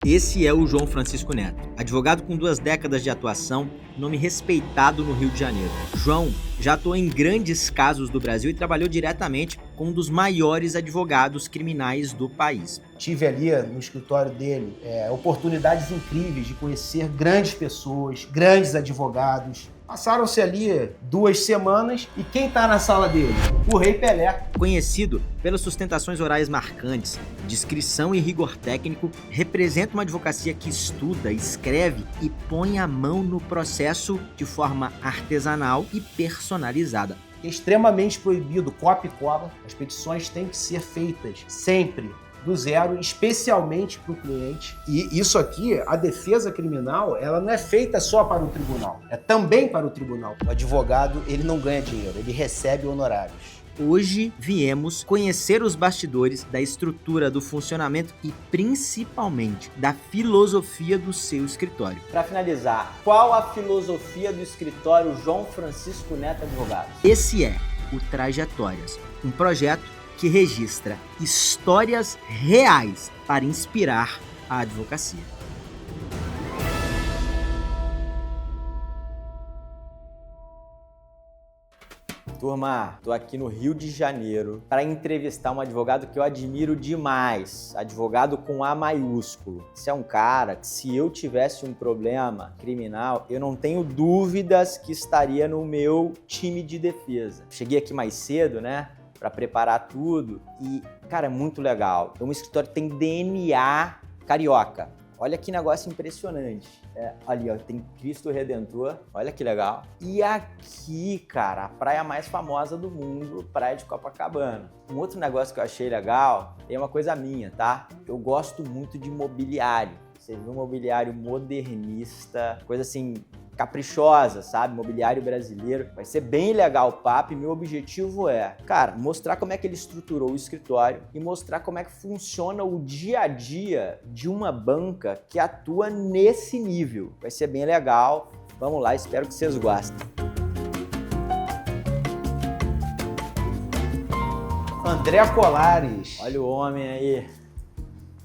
Esse é o João Francisco Neto, advogado com 2 décadas de atuação, nome respeitado no Rio de Janeiro. João já atuou em grandes casos do Brasil e trabalhou diretamente com um dos maiores advogados criminais do país. Tive ali no escritório dele oportunidades incríveis de conhecer grandes pessoas, grandes advogados. Passaram-se ali 2 semanas e quem está na sala dele? O Rei Pelé. Conhecido pelas sustentações orais marcantes, discrição e rigor técnico, representa uma advocacia que estuda, escreve e põe a mão no processo de forma artesanal e personalizada. É extremamente proibido copia e cola. As petições têm que ser feitas sempre do zero, especialmente para o cliente. E isso aqui, a defesa criminal, ela não é feita só para o tribunal, é também para o tribunal. O advogado, ele não ganha dinheiro, ele recebe honorários. Hoje viemos conhecer os bastidores da estrutura, do funcionamento e principalmente da filosofia do seu escritório. Para finalizar, qual a filosofia do escritório João Francisco Neto Advogados? Esse é o Trajetórias, um projeto que registra histórias reais para inspirar a advocacia. Turma, tô aqui no Rio de Janeiro para entrevistar um advogado que eu admiro demais, advogado com A maiúsculo. Esse é um cara que, se eu tivesse um problema criminal, eu não tenho dúvidas que estaria no meu time de defesa. Cheguei aqui mais cedo, né, para preparar tudo e, cara, é muito legal. É um escritório que tem DNA carioca. Olha que negócio impressionante. Ali, ó, tem Cristo Redentor, olha que legal. E aqui, cara, a praia mais famosa do mundo, Praia de Copacabana. Um outro negócio que eu achei legal é uma coisa minha, tá? Eu gosto muito de mobiliário. Você viu um mobiliário modernista, coisa assim, caprichosa, sabe? Mobiliário brasileiro. Vai ser bem legal o papo e meu objetivo é, cara, mostrar como é que ele estruturou o escritório e mostrar como é que funciona o dia a dia de uma banca que atua nesse nível. Vai ser bem legal. Vamos lá, espero que vocês gostem. André Colares. Olha o homem aí.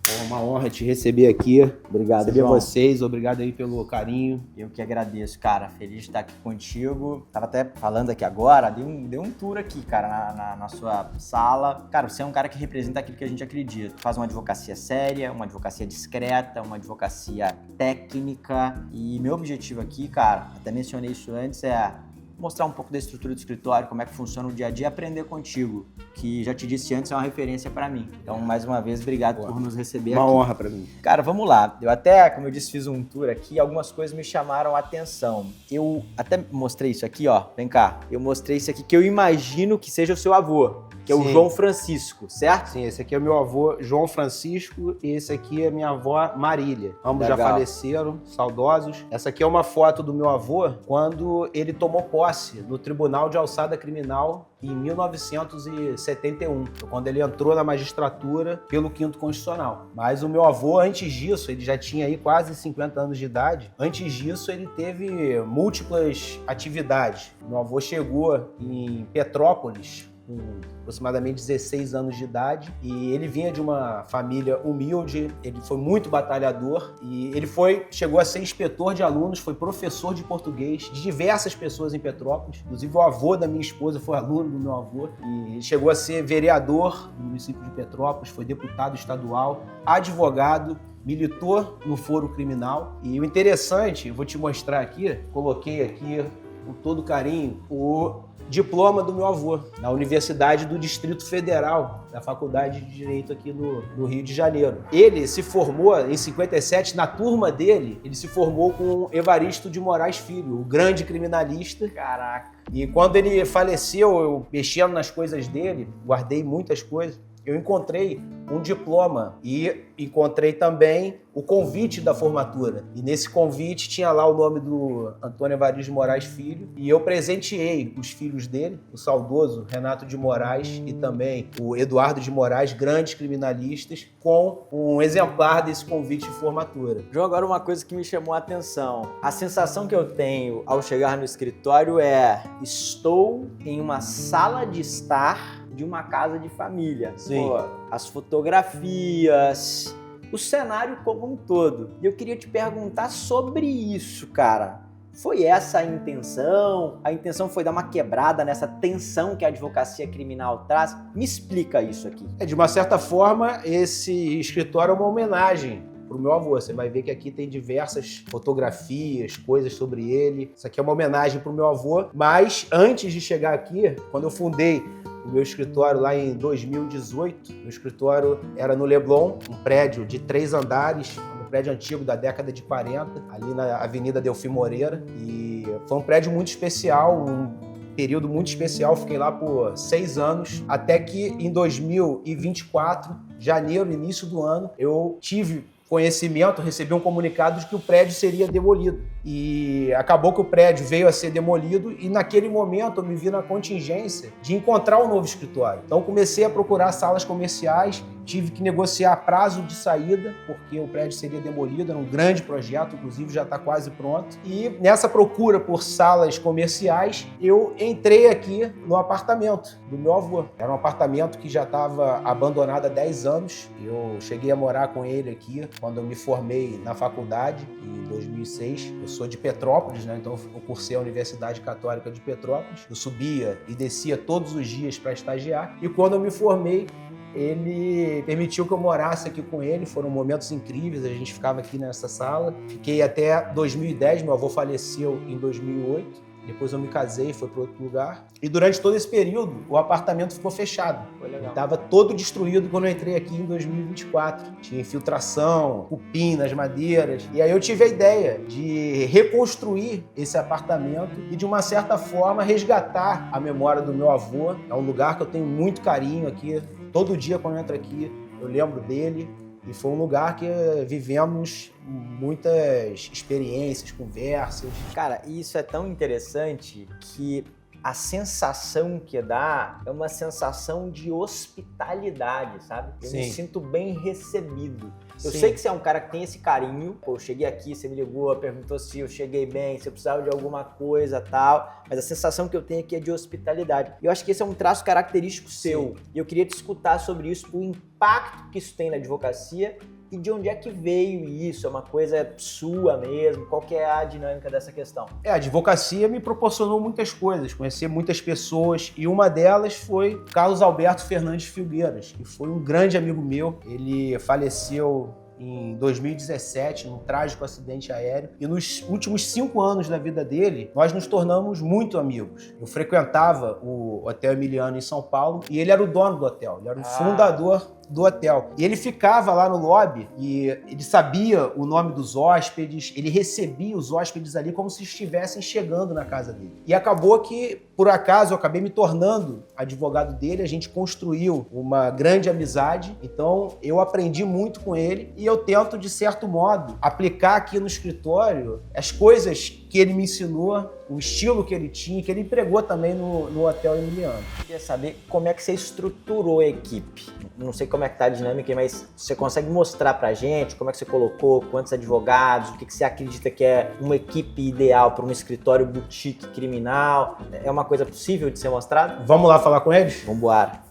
É uma honra te receber aqui. Obrigado, receber João. Vocês, obrigado aí pelo carinho. Eu que agradeço, cara. Feliz de estar aqui contigo. Tava até falando aqui agora, dei um tour aqui, cara, na sua sala. Cara, você é um cara que representa aquilo que a gente acredita. Faz uma advocacia séria, uma advocacia discreta, uma advocacia técnica. E meu objetivo aqui, cara, até mencionei isso antes, é mostrar um pouco da estrutura do escritório, como é que funciona o dia a dia, aprender contigo, que já te disse antes, é uma referência para mim. Então, mais uma vez, obrigado por nos receber aqui. Uma honra para mim. Cara, vamos lá. Eu até, como eu disse, fiz um tour aqui, algumas coisas me chamaram a atenção. Eu até mostrei isso aqui, ó, vem cá. Eu mostrei isso aqui que eu imagino que seja o seu avô, que é o João Francisco, certo? Sim, esse aqui é o meu avô João Francisco e esse aqui é minha avó Marília. Ambos Legal. já faleceram, saudosos. Essa aqui é uma foto do meu avô quando ele tomou posse no Tribunal de Alçada Criminal em 1971, quando ele entrou na magistratura pelo 5º Constitucional. Mas o meu avô, antes disso, ele já tinha aí quase 50 anos de idade. Antes disso, ele teve múltiplas atividades. Meu avô chegou em Petrópolis com aproximadamente 16 anos de idade e ele vinha de uma família humilde, ele foi muito batalhador e ele chegou a ser inspetor de alunos, foi professor de português de diversas pessoas em Petrópolis, inclusive o avô da minha esposa foi aluno do meu avô e chegou a ser vereador no município de Petrópolis, foi deputado estadual, advogado, militou no foro criminal e o interessante, eu vou te mostrar aqui, coloquei aqui com todo carinho o diploma do meu avô, na Universidade do Distrito Federal, da Faculdade de Direito aqui no Rio de Janeiro. Ele se formou em 57, na turma dele, ele se formou com Evaristo de Moraes Filho, o grande criminalista. Caraca. E quando ele faleceu, eu mexendo nas coisas dele, guardei muitas coisas, eu encontrei um diploma e encontrei também o convite da formatura. E nesse convite tinha lá o nome do Antônio Evaristo de Moraes Filho e eu presenteei os filhos dele, o saudoso Renato de Moraes e também o Eduardo de Moraes, grandes criminalistas, com um exemplar desse convite de formatura. João, agora uma coisa que me chamou a atenção. A sensação que eu tenho ao chegar no escritório é: estou em uma sala de estar de uma casa de família. Sim. Pô, as fotografias, o cenário como um todo. E eu queria te perguntar sobre isso, cara. Foi essa a intenção? A intenção foi dar uma quebrada nessa tensão que a advocacia criminal traz? Me explica isso aqui. De uma certa forma, esse escritório é uma homenagem pro meu avô. Você vai ver que aqui tem diversas fotografias, coisas sobre ele. Isso aqui é uma homenagem pro meu avô. Mas antes de chegar aqui, quando eu fundei o meu escritório lá em 2018, meu escritório era no Leblon, um prédio de 3 andares, um prédio antigo da década de 40, ali na Avenida Delfim Moreira. E foi um prédio muito especial, um período muito especial. Fiquei lá por 6 anos, até que em 2024, janeiro, início do ano, eu tive conhecimento, recebi um comunicado de que o prédio seria demolido. E acabou que o prédio veio a ser demolido e naquele momento eu me vi na contingência de encontrar um novo escritório. Então comecei a procurar salas comerciais, tive que negociar prazo de saída, porque o prédio seria demolido, era um grande projeto, inclusive já está quase pronto. E nessa procura por salas comerciais, eu entrei aqui no apartamento do meu avô. Era um apartamento que já estava abandonado há 10 anos. Eu cheguei a morar com ele aqui quando eu me formei na faculdade, em 2006. Eu sou de Petrópolis, né? Então eu cursei a Universidade Católica de Petrópolis. Eu subia e descia todos os dias para estagiar. E quando eu me formei, ele permitiu que eu morasse aqui com ele. Foram momentos incríveis, a gente ficava aqui nessa sala. Fiquei até 2010, meu avô faleceu em 2008. Depois eu me casei, fui para outro lugar. E durante todo esse período, o apartamento ficou fechado. Foi legal. Estava todo destruído quando eu entrei aqui em 2024. Tinha infiltração, cupim nas madeiras. E aí eu tive a ideia de reconstruir esse apartamento e, de uma certa forma, resgatar a memória do meu avô. É um lugar que eu tenho muito carinho aqui. Todo dia, quando eu entro aqui, eu lembro dele. E foi um lugar que vivemos muitas experiências, conversas. Cara, isso é tão interessante que a sensação que dá é uma sensação de hospitalidade, sabe? Eu me sinto bem recebido. Eu sei que você é um cara que tem esse carinho. Pô, eu cheguei aqui, você me ligou, perguntou se eu cheguei bem, se eu precisava de alguma coisa e tal. Mas a sensação que eu tenho aqui é de hospitalidade. E eu acho que esse é um traço característico seu. E eu queria te escutar sobre isso, o impacto que isso tem na advocacia e de onde é que veio isso. É uma coisa sua mesmo? Qual que é a dinâmica dessa questão? A advocacia me proporcionou muitas coisas, conhecer muitas pessoas, e uma delas foi Carlos Alberto Fernandes Filgueiras, que foi um grande amigo meu. Ele faleceu em 2017, num trágico acidente aéreo. E nos últimos 5 anos da vida dele, nós nos tornamos muito amigos. Eu frequentava o Hotel Emiliano em São Paulo e ele era o dono do hotel, ele era o fundador do hotel. E ele ficava lá no lobby e ele sabia o nome dos hóspedes, ele recebia os hóspedes ali como se estivessem chegando na casa dele. E acabou que, por acaso, eu acabei me tornando advogado dele, a gente construiu uma grande amizade, então eu aprendi muito com ele e eu tento, de certo modo, aplicar aqui no escritório as coisas que ele me ensinou, o estilo que ele tinha, que ele empregou também no Hotel Emiliano. Eu queria saber como é que você estruturou a equipe. Não sei como é que tá a dinâmica, mas você consegue mostrar pra gente como é que você colocou, quantos advogados, o que você acredita que é uma equipe ideal para um escritório boutique criminal? É uma coisa possível de ser mostrada? Vamos lá falar com eles? Vambora.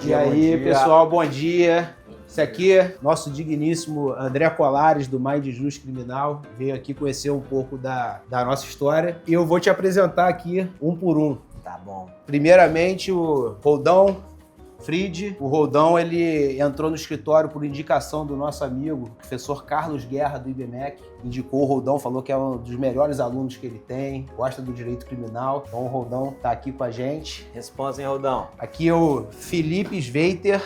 E aí, pessoal, bom dia. Esse aqui é nosso digníssimo André Colares, do Mind Justo Criminal. Veio aqui conhecer um pouco da nossa história. E eu vou te apresentar aqui um por um. Tá bom. Primeiramente, o Roldão Fried. O Roldão, ele entrou no escritório por indicação do nosso amigo, professor Carlos Guerra, do IBMEC. Indicou o Roldão, falou que é um dos melhores alunos que ele tem, gosta do direito criminal. Então o Roldão tá aqui com a gente. Responsa, hein, Roldão? Aqui é o Felipe Sveiter.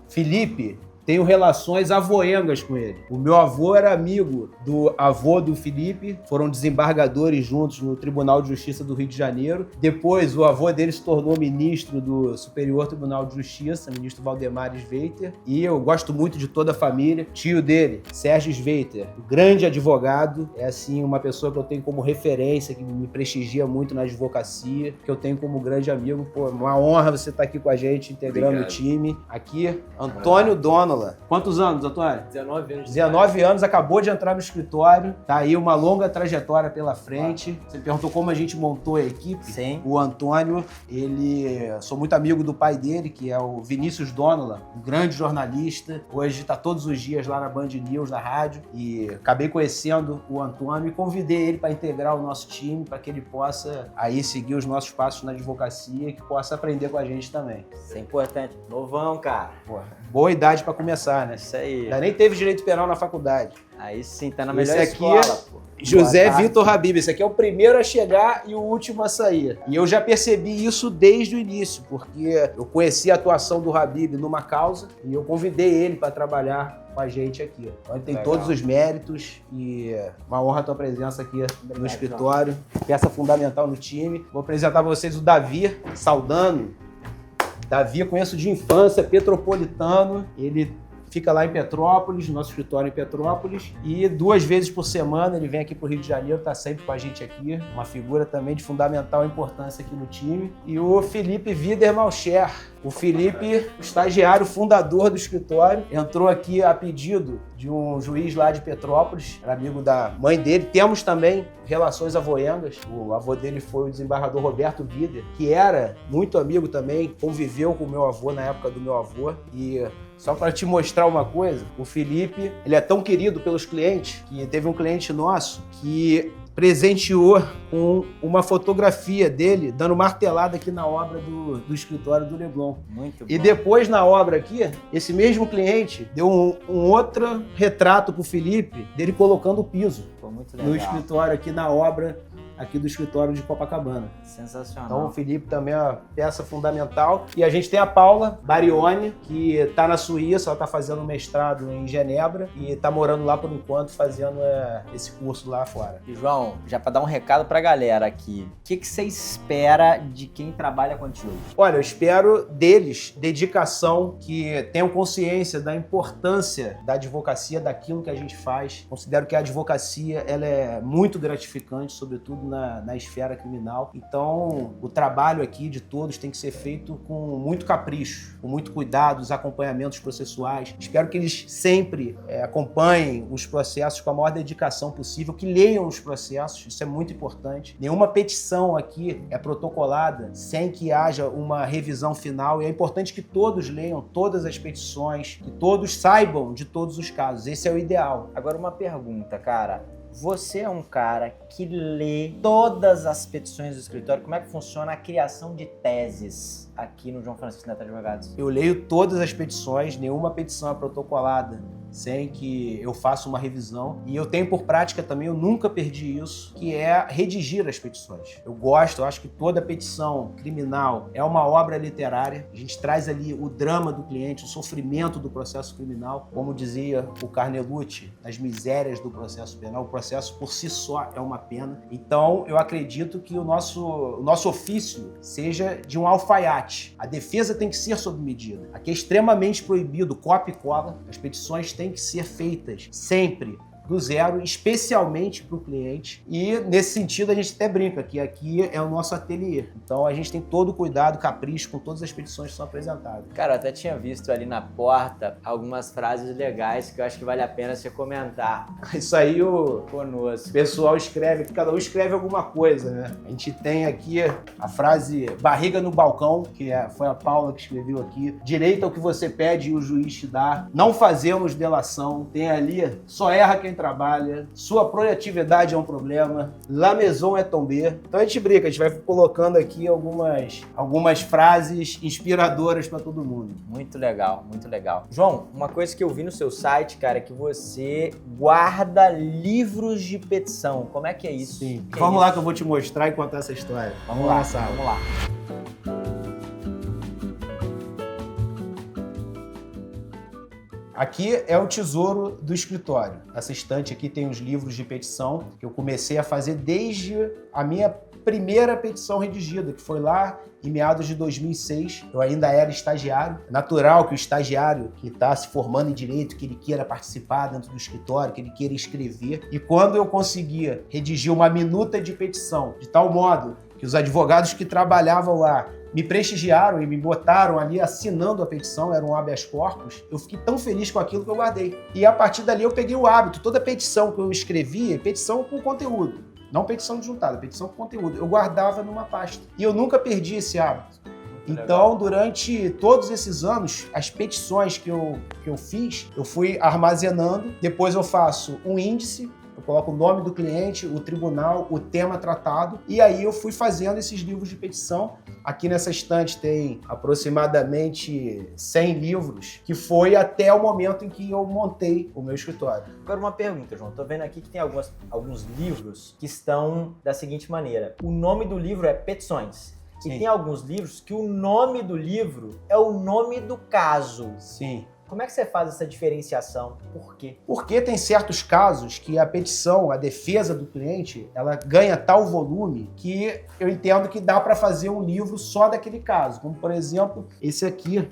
Felipe, tenho relações avoengas com ele. O meu avô era amigo do avô do Felipe, foram desembargadores juntos no Tribunal de Justiça do Rio de Janeiro. Depois, o avô dele se tornou ministro do Superior Tribunal de Justiça, ministro Valdemar Sveiter. E eu gosto muito de toda a família. Tio dele, Sérgio Sveiter, grande advogado, é assim uma pessoa que eu tenho como referência, que me prestigia muito na advocacia, que eu tenho como grande amigo. Pô, uma honra você estar aqui com a gente, integrando o time. Aqui, Antônio Dono, Donola. Quantos anos, Antônio? 19 anos. 19 anos, acabou de entrar no escritório, tá aí uma longa trajetória pela frente. Você perguntou como a gente montou a equipe. Sim. O Antônio, sou muito amigo do pai dele, que é o Vinícius Donola, um grande jornalista. Hoje está todos os dias lá na Band News, na rádio. E acabei conhecendo o Antônio e convidei ele para integrar o nosso time, para que ele possa aí seguir os nossos passos na advocacia e que possa aprender com a gente também. Isso é importante. Novão, cara. Porra, boa idade para começar, né? Isso aí. Já nem teve direito penal na faculdade. Aí sim, tá na melhor Esse aqui escola, pô. José Boa tarde. Vitor Habib, esse aqui é o primeiro a chegar e o último a sair. E eu já percebi isso desde o início, porque eu conheci a atuação do Habib numa causa e eu convidei ele para trabalhar com a gente aqui. Então ele tem Legal. todos os méritos e uma honra a tua presença aqui no escritório, João. peça fundamental no time. Vou apresentar para vocês o Davi Saldano. Davi eu conheço de infância, petropolitano. Ele fica lá em Petrópolis, nosso escritório em Petrópolis, e 2 vezes por semana ele vem aqui para o Rio de Janeiro, está sempre com a gente aqui, uma figura também de fundamental importância aqui no time. E o Felipe Wiedermalcher. O Felipe, estagiário fundador do escritório, entrou aqui a pedido de um juiz lá de Petrópolis, era amigo da mãe dele. Temos também relações avoengas. O avô dele foi o desembargador Roberto Wider, que era muito amigo também, conviveu com o meu avô na época do meu avô. E só para te mostrar uma coisa, o Felipe, ele é tão querido pelos clientes que teve um cliente nosso que presenteou com uma fotografia dele dando martelada aqui na obra do escritório do Leblon. Muito bom. E depois, na obra aqui, esse mesmo cliente deu um outro retrato pro Felipe dele colocando o piso Pô, muito legal. no escritório aqui, na obra aqui do escritório de Copacabana. Sensacional. Então o Felipe também é uma peça fundamental. E a gente tem a Paula Barioni, que está na Suíça, ela está fazendo um mestrado em Genebra e está morando lá por enquanto, fazendo esse curso lá fora. E, João, já para dar um recado pra galera aqui, o que você espera de quem trabalha contigo? Olha, eu espero deles dedicação, que tenham consciência da importância da advocacia, daquilo que a gente faz. Considero que a advocacia ela é muito gratificante, sobretudo na esfera criminal. Então, o trabalho aqui de todos tem que ser feito com muito capricho, com muito cuidado, os acompanhamentos processuais. Espero que eles sempre acompanhem os processos com a maior dedicação possível, que leiam os processos, isso é muito importante. Nenhuma petição aqui é protocolada sem que haja uma revisão final, e é importante que todos leiam todas as petições, que todos saibam de todos os casos. Esse é o ideal. Agora uma pergunta, cara. Você é um cara que lê todas as petições do escritório. Como é que funciona a criação de teses aqui no João Francisco Neto Advogados? Eu leio todas as petições, nenhuma petição é protocolada sem que eu faça uma revisão. E eu tenho por prática também, eu nunca perdi isso, que é redigir as petições. Eu acho que toda petição criminal é uma obra literária. A gente traz ali o drama do cliente, o sofrimento do processo criminal. Como dizia o Carnelucci, as misérias do processo penal, o processo por si só é uma pena. Então, eu acredito que o nosso ofício seja de um alfaiate. A defesa tem que ser sob medida. Aqui é extremamente proibido copia e cola. As petições têm que ser feitas sempre do zero, especialmente para o cliente. E nesse sentido a gente até brinca que aqui é o nosso ateliê. Então a gente tem todo o cuidado, capricho com todas as petições que são apresentadas. Cara, eu até tinha visto ali na porta algumas frases legais que eu acho que vale a pena você comentar Isso aí o conosco. pessoal escreve, cada um escreve alguma coisa, né? A gente tem aqui a frase barriga no balcão, que foi a Paula que escreveu aqui. Direito ao que você pede e o juiz te dá. Não fazemos delação. Tem ali, só erra quem trabalha. Sua proatividade é um problema. La maison é tomber. Então a gente brinca, a gente vai colocando aqui algumas frases inspiradoras para todo mundo. Muito legal, muito legal. João, uma coisa que eu vi no seu site, cara, é que você guarda livros de petição. Como é que é isso? Sim. Que Vamos é lá isso? que eu vou te mostrar e contar essa história. Vamos lá, Sala. vamos lá. Aqui é o tesouro do escritório. Essa estante aqui tem os livros de petição que eu comecei a fazer desde a minha primeira petição redigida, que foi lá em meados de 2006. Eu ainda era estagiário. É natural que o estagiário que está se formando em direito, que ele queira participar dentro do escritório, que ele queira escrever. E quando eu conseguia redigir uma minuta de petição, de tal modo que os advogados que trabalhavam lá me prestigiaram e me botaram ali assinando a petição, era um habeas corpus, eu fiquei tão feliz com aquilo que eu guardei. E a partir dali eu peguei o hábito, toda petição que eu escrevia, petição com conteúdo, não petição disjuntada, petição com conteúdo, eu guardava numa pasta. E eu nunca perdi esse hábito. Então, durante todos esses anos, as petições que eu fiz, eu fui armazenando. Depois eu faço um índice, eu coloco o nome do cliente, o tribunal, o tema tratado. E aí eu fui fazendo esses livros de petição. Aqui nessa estante tem aproximadamente 100 livros, que foi até o momento em que eu montei o meu escritório. Agora uma pergunta, João. Tô vendo aqui que tem alguns livros que estão da seguinte maneira. O nome do livro é Petições. Sim. E tem alguns livros que o nome do livro é o nome do caso. Sim. Como é que você faz essa diferenciação? Por quê? Porque tem certos casos que a petição, a defesa do cliente, ela ganha tal volume que eu entendo que dá para fazer um livro só daquele caso. Como, por exemplo, esse aqui,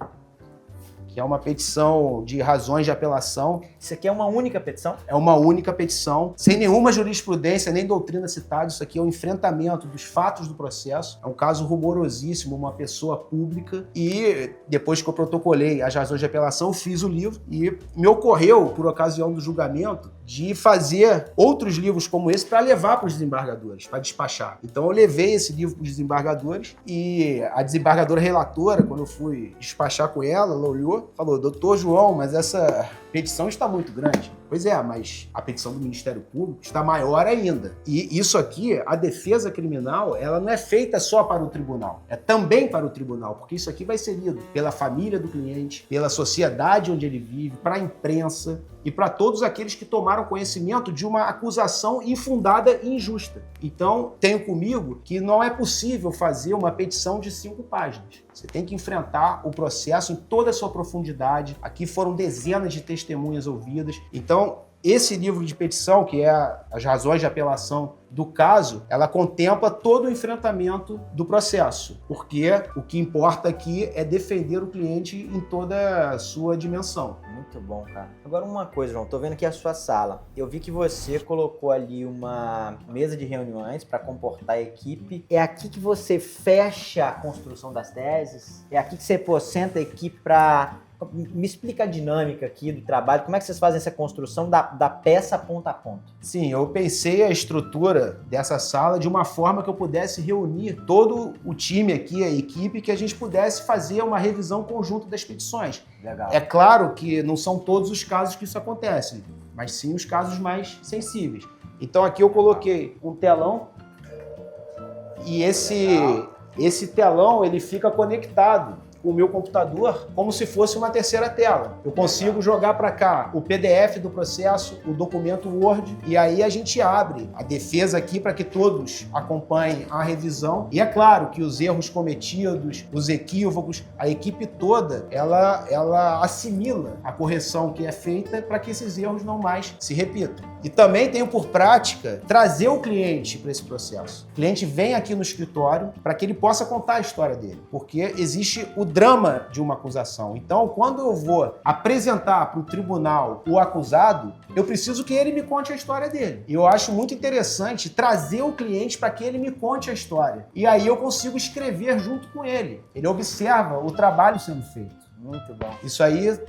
que é uma petição de razões de apelação. Isso aqui é uma única petição? É uma única petição, sem nenhuma jurisprudência, nem doutrina citada. Isso aqui é um enfrentamento dos fatos do processo. É um caso rumorosíssimo, uma pessoa pública. E depois que eu protocolei as razões de apelação, eu fiz o livro. E me ocorreu, por ocasião do julgamento, de fazer outros livros como esse para levar para os desembargadores, para despachar. Então eu levei esse livro para os desembargadores e a desembargadora relatora, quando eu fui despachar com ela olhou, falou: doutor João, mas essa petição está muito grande. Pois é, mas a petição do Ministério Público está maior ainda. E isso aqui, a defesa criminal, ela não é feita só para o tribunal, é também para o tribunal, porque isso aqui vai ser lido pela família do cliente, pela sociedade onde ele vive, para a imprensa e para todos aqueles que tomaram conhecimento de uma acusação infundada e injusta. Então, tenho comigo que não é possível fazer uma petição de 5 páginas. Você tem que enfrentar o processo em toda a sua profundidade. Aqui foram dezenas de testemunhas ouvidas. Então, esse livro de petição, que é as razões de apelação do caso, ela contempla todo o enfrentamento do processo, porque o que importa aqui é defender o cliente em toda a sua dimensão. Muito bom, cara. Agora uma coisa, João, tô vendo aqui a sua sala. Eu vi que você colocou ali uma mesa de reuniões para comportar a equipe. É aqui que você fecha a construção das teses? É aqui que você senta a equipe para... Me explica a dinâmica aqui do trabalho, como é que vocês fazem essa construção da peça ponta a ponta? Sim, eu pensei a estrutura dessa sala de uma forma que eu pudesse reunir todo o time aqui, a equipe, que a gente pudesse fazer uma revisão conjunta das petições. Legal. É claro que não são todos os casos que isso acontece, mas sim os casos mais sensíveis. Então aqui eu coloquei um telão e esse telão ele fica conectado com o meu computador como se fosse uma terceira tela. Eu consigo jogar para cá o PDF do processo, o documento Word, e aí a gente abre a defesa aqui para que todos acompanhem a revisão. E é claro que os erros cometidos, os equívocos, a equipe toda, ela assimila a correção que é feita para que esses erros não mais se repitam. E também tenho por prática trazer o cliente para esse processo. O cliente vem aqui no escritório para que ele possa contar a história dele, porque existe o drama de uma acusação. Então, quando eu vou apresentar para o tribunal o acusado, eu preciso que ele me conte a história dele. E eu acho muito interessante trazer o cliente para que ele me conte a história. E aí eu consigo escrever junto com ele. Ele observa o trabalho sendo feito. Muito bom. Isso aí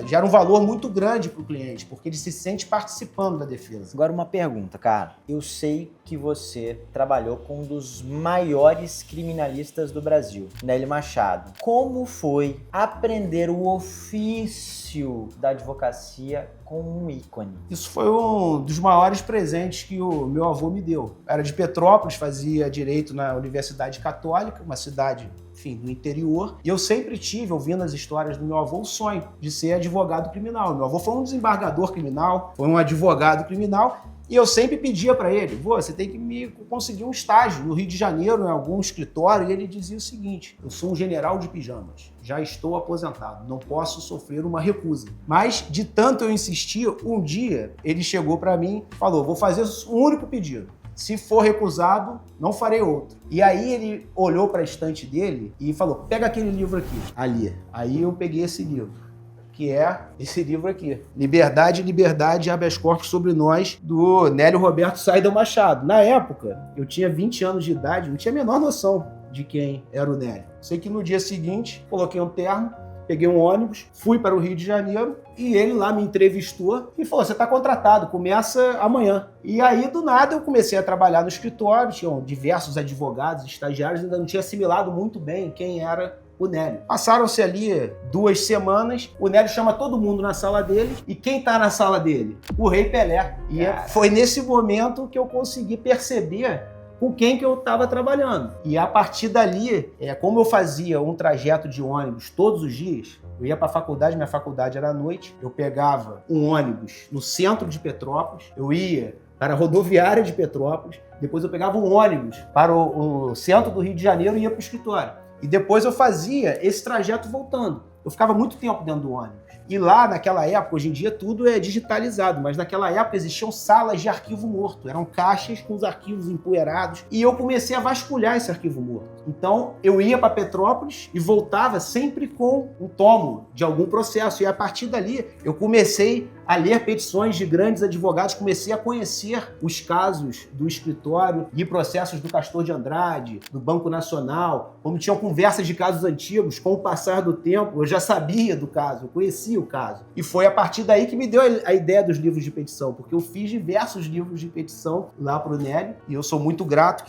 gera um valor muito grande para o cliente, porque ele se sente participando da defesa. Agora uma pergunta, cara. Eu sei que você trabalhou com um dos maiores criminalistas do Brasil, Nélio Machado. Como foi aprender o ofício da advocacia com um ícone? Isso foi um dos maiores presentes que o meu avô me deu. Era de Petrópolis, fazia direito na Universidade Católica, uma cidade, enfim, do interior. E eu sempre tive, ouvindo as histórias do meu avô, o sonho de ser advogado criminal. Meu avô foi um desembargador criminal, foi um advogado criminal. E eu sempre pedia para ele: você tem que me conseguir um estágio no Rio de Janeiro, em algum escritório. E ele dizia o seguinte: eu sou um general de pijamas, já estou aposentado, não posso sofrer uma recusa. Mas, de tanto eu insistir, um dia ele chegou para mim e falou: vou fazer um único pedido. Se for recusado, não farei outro. E aí ele olhou para a estante dele e falou: pega aquele livro aqui, ali. Aí eu peguei esse livro, que é esse livro aqui, Liberdade, Liberdade, Habeas Corpus sobre Nós, do Nélio Roberto Saida Machado. Na época, eu tinha 20 anos de idade, não tinha a menor noção de quem era o Nélio. Sei que no dia seguinte, coloquei um terno, peguei um ônibus, fui para o Rio de Janeiro e ele lá me entrevistou e falou, você está contratado, começa amanhã. E aí, do nada, eu comecei a trabalhar no escritório, tinham diversos advogados, estagiários, ainda não tinha assimilado muito bem quem era o Nélio. Passaram-se ali 2 semanas, o Nélio chama todo mundo na sala dele, e quem tá na sala dele? O Rei Pelé. E foi nesse momento que eu consegui perceber com quem que eu estava trabalhando. E a partir dali, como eu fazia um trajeto de ônibus todos os dias, eu ia para a faculdade, minha faculdade era à noite, eu pegava um ônibus no centro de Petrópolis, eu ia para a rodoviária de Petrópolis, depois eu pegava um ônibus para o centro do Rio de Janeiro e ia para o escritório. E depois eu fazia esse trajeto voltando. Eu ficava muito tempo dentro do ônibus. E lá, naquela época, hoje em dia tudo é digitalizado, mas naquela época existiam salas de arquivo morto. Eram caixas com os arquivos empoeirados. E eu comecei a vasculhar esse arquivo morto. Então, eu ia para Petrópolis e voltava sempre com um tomo de algum processo. E a partir dali, eu comecei a ler petições de grandes advogados, comecei a conhecer os casos do escritório e processos do Castor de Andrade, do Banco Nacional, como tinham conversas de casos antigos, com o passar do tempo, eu já sabia do caso, eu conhecia o caso. E foi a partir daí que me deu a ideia dos livros de petição, porque eu fiz diversos livros de petição lá para o Nélio, e eu sou muito grato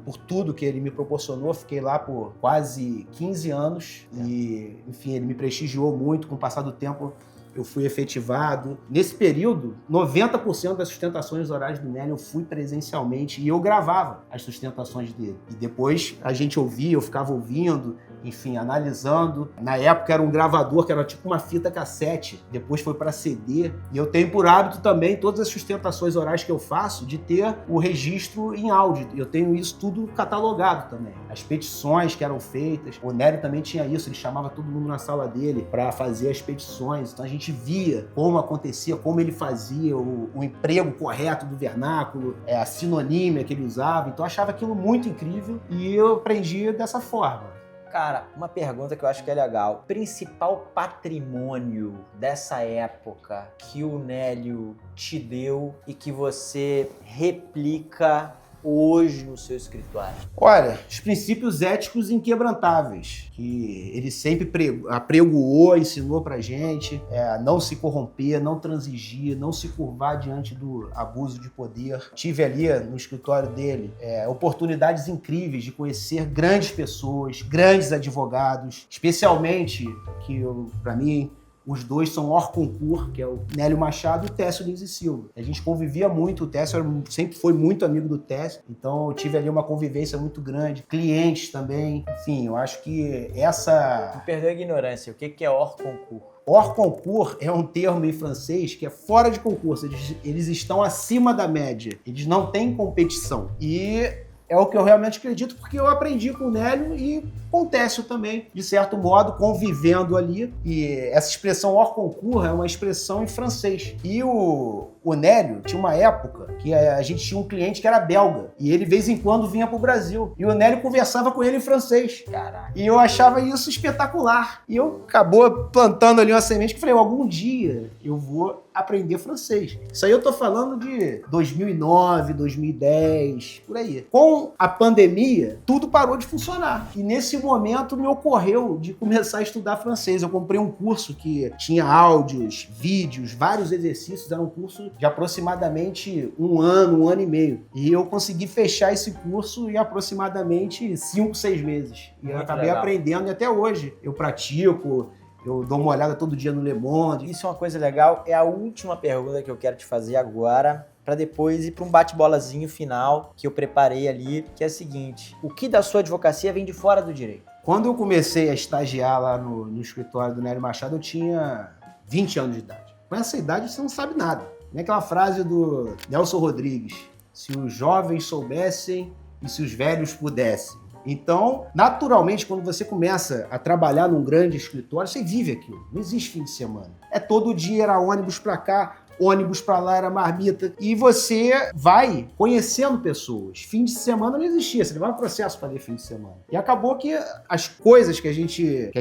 por tudo que ele me proporcionou, fiquei lá por quase 15 anos, e enfim, ele me prestigiou muito, com o passar do tempo eu fui efetivado. Nesse período, 90% das sustentações orais do Nélio eu fui presencialmente e eu gravava as sustentações dele. E depois a gente ouvia, eu ficava ouvindo, enfim, analisando. Na época era um gravador que era tipo uma fita cassete, depois foi para CD. E eu tenho por hábito também, todas as sustentações orais que eu faço, de ter o registro em áudio. Eu tenho isso tudo catalogado também. As petições que eram feitas, o Nélio também tinha isso, ele chamava todo mundo na sala dele para fazer as petições. Então a gente via como acontecia, como ele fazia, o emprego correto do vernáculo, a sinonímia que ele usava. Então eu achava aquilo muito incrível e eu aprendi dessa forma. Cara, uma pergunta que eu acho que é legal. Principal patrimônio dessa época que o Nélio te deu e que você replica hoje no seu escritório? Olha, os princípios éticos inquebrantáveis, que ele sempre apregoou, ensinou pra gente, não se corromper, não transigir, não se curvar diante do abuso de poder. Tive ali no escritório dele oportunidades incríveis de conhecer grandes pessoas, grandes advogados, especialmente, que pra mim, os dois são hors concours, que é o Nélio Machado e o Técio Lins e Silva. A gente convivia muito, o Técio sempre foi muito amigo do Técio, então eu tive ali uma convivência muito grande. Clientes também, enfim, eu acho que essa... Me perdoa a ignorância, o que é hors concours? Hors concours é um termo em francês que é fora de concurso, eles estão acima da média, eles não têm competição. E é o que eu realmente acredito, porque eu aprendi com o Nélio e com o Técio também, de certo modo, convivendo ali. E essa expressão hors concours é uma expressão em francês. E o Nélio tinha uma época que a gente tinha um cliente que era belga. E ele, de vez em quando, vinha pro Brasil. E o Nélio conversava com ele em francês. Caraca. E eu achava isso espetacular. E eu acabou plantando ali uma semente que falei, algum dia eu vou aprender francês. Isso aí eu tô falando de 2009, 2010, por aí. Com a pandemia, tudo parou de funcionar. E nesse momento me ocorreu de começar a estudar francês. Eu comprei um curso que tinha áudios, vídeos, vários exercícios. Era um curso de aproximadamente um ano e meio. E eu consegui fechar esse curso em aproximadamente 5, 6 meses. E eu acabei aprendendo e até hoje eu pratico. Eu dou uma olhada todo dia no Le Monde. Isso é uma coisa legal. É a última pergunta que eu quero te fazer agora, para depois ir para um bate-bolazinho final que eu preparei ali, que é o seguinte: o que da sua advocacia vem de fora do direito? Quando eu comecei a estagiar lá no escritório do Nélio Machado, eu tinha 20 anos de idade. Com essa idade você não sabe nada. Nem aquela frase do Nelson Rodrigues: se os jovens soubessem e se os velhos pudessem. Então, naturalmente, quando você começa a trabalhar num grande escritório, você vive aquilo. Não existe fim de semana. Todo dia era ônibus pra cá, ônibus pra lá, era marmita. E você vai conhecendo pessoas. Fim de semana não existia. Você levava processo para ler fim de semana. E acabou que as coisas que a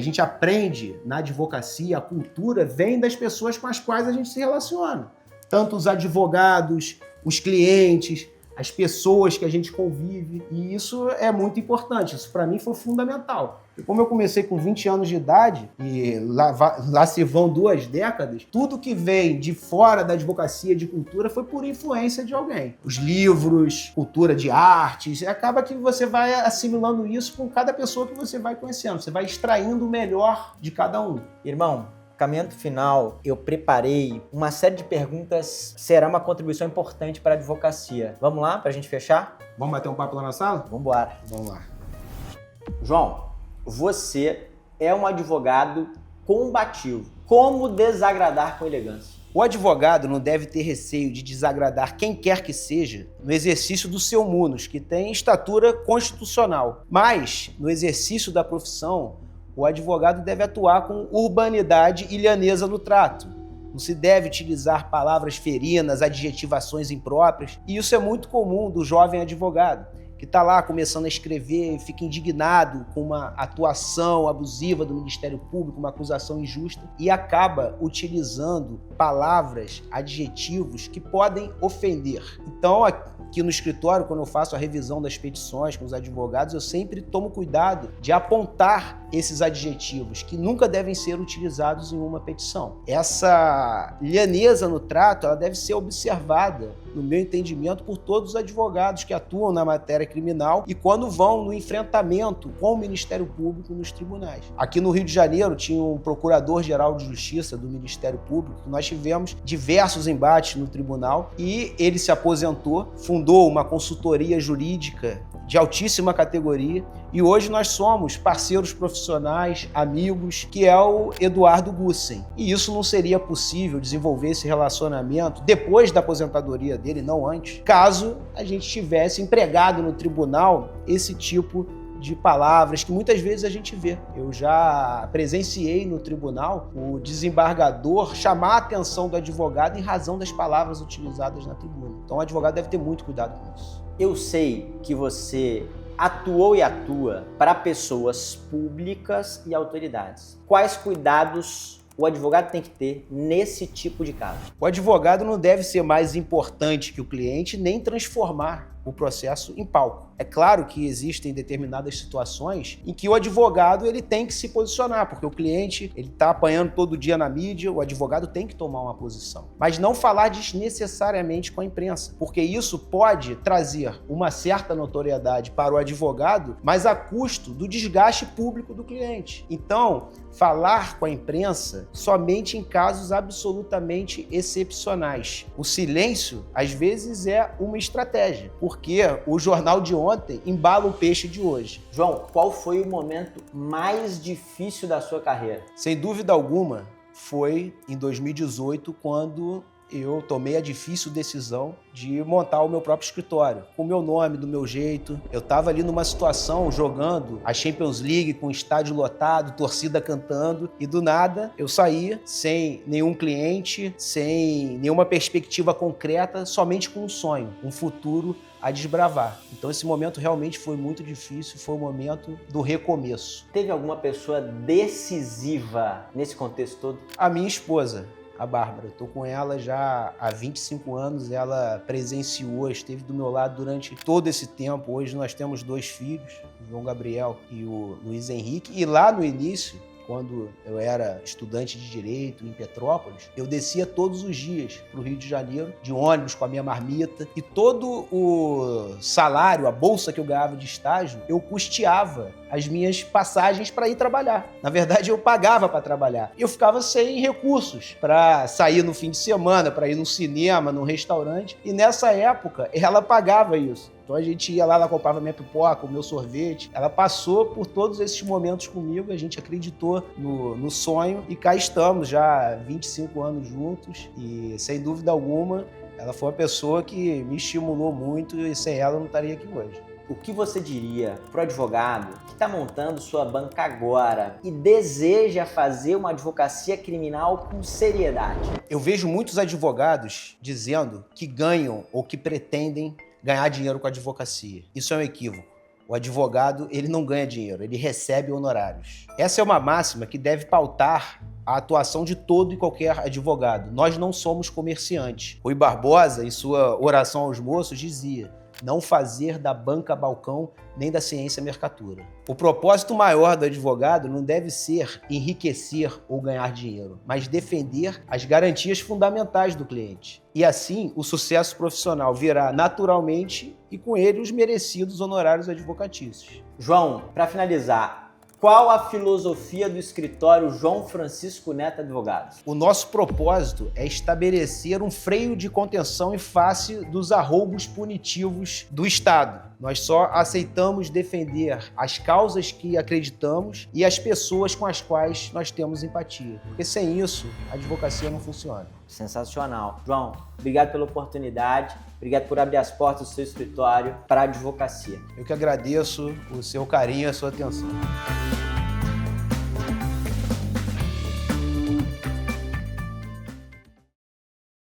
gente aprende na advocacia, a cultura, vem das pessoas com as quais a gente se relaciona. Tanto os advogados, os clientes. as pessoas que a gente convive, e isso é muito importante, isso para mim foi fundamental. E como eu comecei com 20 anos de idade, e lá se vão 2 décadas, tudo que vem de fora da advocacia de cultura foi por influência de alguém. Os livros, cultura de artes, acaba que você vai assimilando isso com cada pessoa que você vai conhecendo, você vai extraindo o melhor de cada um. Irmão, caminhando final, eu preparei uma série de perguntas, será uma contribuição importante para a advocacia. Vamos lá, para a gente fechar? Vamos bater um papo lá na sala? Vamos embora. Vamos lá. João, você é um advogado combativo. Como desagradar com elegância? O advogado não deve ter receio de desagradar quem quer que seja no exercício do seu munus, que tem estatura constitucional. Mas, no exercício da profissão, o advogado deve atuar com urbanidade e lhaneza no trato. Não se deve utilizar palavras ferinas, adjetivações impróprias. E isso é muito comum do jovem advogado, que está lá começando a escrever e fica indignado com uma atuação abusiva do Ministério Público, uma acusação injusta, e acaba utilizando palavras, adjetivos que podem ofender. Então, aqui no escritório, quando eu faço a revisão das petições com os advogados, eu sempre tomo cuidado de apontar esses adjetivos que nunca devem ser utilizados em uma petição. Essa lhaneza no trato, ela deve ser observada, no meu entendimento, por todos os advogados que atuam na matéria criminal e quando vão no enfrentamento com o Ministério Público nos tribunais. Aqui no Rio de Janeiro tinha um procurador-geral de justiça do Ministério Público, nós tivemos diversos embates no tribunal e ele se aposentou, fundou uma consultoria jurídica de altíssima categoria e hoje nós somos parceiros profissionais, amigos, que é o Eduardo Gussen. E isso não seria possível desenvolver esse relacionamento depois da aposentadoria dele, não antes, caso a gente tivesse empregado no tribunal esse tipo de palavras que muitas vezes a gente vê. Eu já presenciei no tribunal o desembargador chamar a atenção do advogado em razão das palavras utilizadas na tribuna. Então o advogado deve ter muito cuidado com isso. Eu sei que você atuou e atua para pessoas públicas e autoridades. Quais cuidados o advogado tem que ter nesse tipo de caso? O advogado não deve ser mais importante que o cliente nem transformar o processo em palco. É claro que existem determinadas situações em que o advogado ele tem que se posicionar, porque o cliente ele está apanhando todo dia na mídia, o advogado tem que tomar uma posição. Mas não falar desnecessariamente com a imprensa, porque isso pode trazer uma certa notoriedade para o advogado, mas a custo do desgaste público do cliente. Então, falar com a imprensa somente em casos absolutamente excepcionais. O silêncio, às vezes, é uma estratégia, porque o jornal de ontem embala o peixe de hoje. João, qual foi o momento mais difícil da sua carreira? Sem dúvida alguma, foi em 2018, quando eu tomei a difícil decisão de montar o meu próprio escritório, com o meu nome, do meu jeito. Eu estava ali numa situação jogando a Champions League com o estádio lotado, torcida cantando, e do nada eu saía sem nenhum cliente, sem nenhuma perspectiva concreta, somente com um sonho, um futuro a desbravar. Então esse momento realmente foi muito difícil, foi o momento do recomeço. Teve alguma pessoa decisiva nesse contexto todo? A minha esposa, a Bárbara. Eu tô com ela já há 25 anos, ela presenciou, esteve do meu lado durante todo esse tempo. Hoje nós temos 2 filhos, o João Gabriel e o Luiz Henrique, e lá no início, quando eu era estudante de Direito em Petrópolis, eu descia todos os dias para o Rio de Janeiro, de ônibus com a minha marmita, e todo o salário, a bolsa que eu ganhava de estágio, eu custeava as minhas passagens para ir trabalhar. Na verdade, eu pagava para trabalhar. Eu ficava sem recursos para sair no fim de semana, para ir no cinema, num restaurante, e nessa época ela pagava isso. Então a gente ia lá, ela comprava minha pipoca, o meu sorvete. Ela passou por todos esses momentos comigo, a gente acreditou no sonho e cá estamos já 25 anos juntos e sem dúvida alguma ela foi uma pessoa que me estimulou muito e sem ela eu não estaria aqui hoje. O que você diria para o advogado que está montando sua banca agora e deseja fazer uma advocacia criminal com seriedade? Eu vejo muitos advogados dizendo que ganham ou que pretendem ganhar dinheiro com a advocacia. Isso é um equívoco. O advogado, ele não ganha dinheiro, ele recebe honorários. Essa é uma máxima que deve pautar a atuação de todo e qualquer advogado. Nós não somos comerciantes. Rui Barbosa, em sua oração aos moços, dizia: não fazer da banca balcão nem da ciência mercatura. O propósito maior do advogado não deve ser enriquecer ou ganhar dinheiro, mas defender as garantias fundamentais do cliente. E assim, o sucesso profissional virá naturalmente e com ele os merecidos honorários advocatícios. João, para finalizar, qual a filosofia do escritório João Francisco Neto Advogados? O nosso propósito é estabelecer um freio de contenção em face dos arroubos punitivos do Estado. Nós só aceitamos defender as causas que acreditamos e as pessoas com as quais nós temos empatia. Porque sem isso, a advocacia não funciona. Sensacional. João, obrigado pela oportunidade, obrigado por abrir as portas do seu escritório para a advocacia. Eu que agradeço o seu carinho e a sua atenção.